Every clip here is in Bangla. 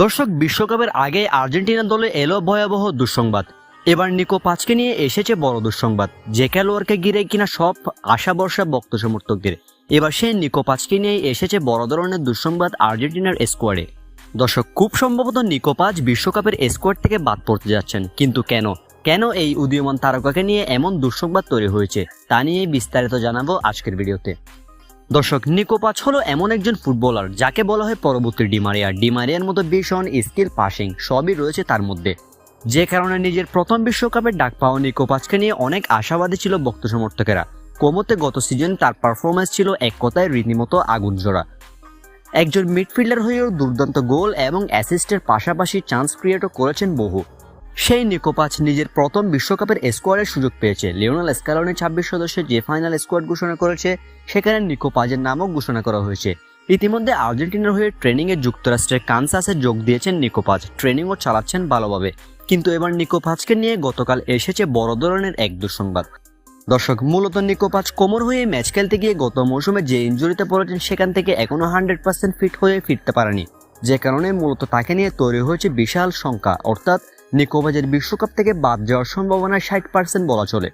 দর্শক, বিশ্বকাপের আগে আর্জেন্টিনা দলে এলো ভয়াবহ দুঃসংবাদ। এবার নিকো পাচকে নিয়ে এসেছে বড় দুঃসংবাদ, যে খেলোয়াড়কে ঘিরে কিনা সব আশা ভরসা ভক্ত সমর্থকদের। এবার সেই নিকো পাচকে নিয়ে এসেছে বড় ধরনের দুঃসংবাদ আর্জেন্টিনার স্কোয়াডে। দর্শক, খুব সম্ভবত নিকো পাচ বিশ্বকাপের স্কোয়াড থেকে বাদ পড়তে যাচ্ছেন। কিন্তু কেন এই উদীয়মান তারকাকে নিয়ে এমন দুঃসংবাদ তৈরি হয়েছে তা নিয়ে বিস্তারিত জানাবো আজকের ভিডিওতে। দর্শক, নিকো পাচ হলো এমন একজন ফুটবলার যাকে বলা হয় পরবর্তী ডিমারিয়ার মতো ভীষণ স্কিল, পাসিং সবই রয়েছে তার মধ্যে, যে কারণে নিজের প্রথম বিশ্বকাপের ডাক পাওয়া নিকো পাচকে নিয়ে অনেক আশাবাদী ছিল ভক্ত সমর্থকেরা। কোমোতে গত সিজনে তার পারফরমেন্স ছিল এক কথায় রীতিমতো আগুন জোড়া। একজন মিডফিল্ডার হয়েও দুর্দান্ত গোল এবং অ্যাসিস্টের পাশাপাশি চান্স ক্রিয়েটও করেছেন বহু। সেই নিকো পাচ নিজের প্রথম বিশ্বকাপের স্কোয়াডের সুযোগ পেয়েছে। লিওনেল স্ক্যালোনি 26 সদস্যের যে ফাইনাল স্কোয়াড ঘোষণা করেছে সেখানে নিকো পাচের নামও ঘোষণা করা হয়েছে। ইতিমধ্যে আর্জেন্টিনার হয়ে ট্রেনিংয়ে যুক্তরাষ্ট্রের কানসাসে যোগ দিয়েছেন নিকো পাচ, ট্রেনিংও চালাচ্ছেন ভালোভাবে। কিন্তু এবার নিকো পাচকে নিয়ে গতকাল এসেছে বড় ধরনের এক দুঃসংবাদ। দর্শক, মূলত নিকো পাচ কোমর হয়ে ম্যাচ খেলতে গিয়ে গত মৌসুমে যে ইনজুরিতে পড়েছেন সেখান থেকে এখনো 100% ফিট হয়ে ফিরতে পারেনি, যে কারণে মূলত তাকে নিয়ে তৈরি হয়েছে বিশাল শঙ্কা। অর্থাৎ নিকো পাচের বিশ্বকাপ থেকে বাদ যাওয়ার সম্ভাবনা 60% বলা চলে।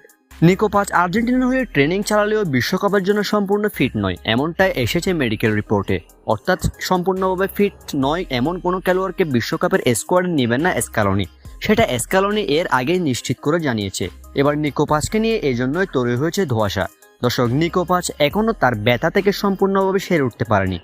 নিকো পাচ আর্জেন্টিনার হয়ে ট্রেনিং চালালেও বিশ্বকাপের জন্য সম্পূর্ণ ফিট নয়, এমনটাই এসেছে মেডিকেল রিপোর্টে। অর্থাৎ সম্পূর্ণভাবে ফিট নয় এমন কোনো খেলোয়াড়কে বিশ্বকাপের স্কোয়াডে নেবেন না স্ক্যালোনি, সেটা স্ক্যালোনি এর আগেই নিশ্চিত করে জানিয়েছে। এবার নিকো পাচকে নিয়ে এই জন্যই তৈরি হয়েছে ধোঁয়াশা। দর্শক, নিকো পাচ এখনও তার ব্যথা থেকে সম্পূর্ণভাবে সেরে উঠতে পারেনি,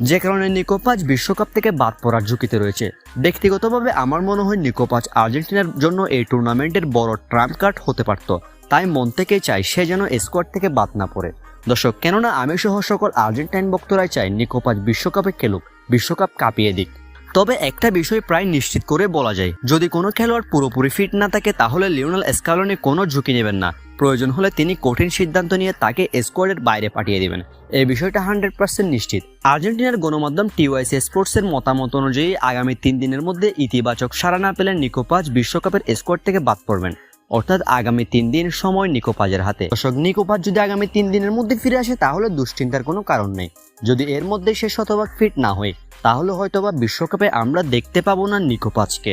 যে কারণে নিকো পাচ বিশ্বকাপ থেকে বাদ পড়ার ঝুঁকিতে রয়েছে। ব্যক্তিগতভাবে আমার মনে হয় নিকো পাচ আর্জেন্টিনার জন্য এই টুর্নামেন্টের বড় ট্রাম্প কার্ড হতে পারত। তাই মন থেকেই চাই সে যেন স্কোয়াড থেকে বাদ না পড়ে। দর্শক, কেননা আমি সহ সকল আর্জেন্টাইন ভক্তরাই চাই নিকো পাচ বিশ্বকাপে খেলুক, বিশ্বকাপ কাঁপিয়ে দিক। তবে একটা বিষয় প্রায় নিশ্চিত করে বলা যায়, যদি কোনো খেলোয়াড় পুরোপুরি ফিট না থাকে তাহলে লিওনেল স্ক্যালোনি কোনো ঝুঁকি নেবেন না। প্রয়োজন হলে তিনি কঠিন সিদ্ধান্ত নিয়ে তাকে স্কোয়াডের বাইরে পাঠিয়ে দেবেন। এই বিষয়টা 100% নিশ্চিত। আর্জেন্টিনার গণমাধ্যম টিওয়াইসি স্পোর্টসের মতামত অনুযায়ী আগামী 3 দিনের মধ্যে ইতিবাচক সাড়া না পেলে নিকো পাচ বিশ্বকাপের স্কোয়াড থেকে বাদ পড়বেন। অর্থাৎ আগামী 3 দিন সময় নিকো পাচের হাতে। দর্শক, নিকো পাচ যদি আগামী 3 দিনের মধ্যে ফিরে আসে তাহলে দুশ্চিন্তার কোনো কারণ নেই। যদি এর মধ্যে সে শতভাগ ফিট না হয় তাহলে হয়তোবা বিশ্বকাপে আমরা দেখতে পাবো না নিকো পাচকে।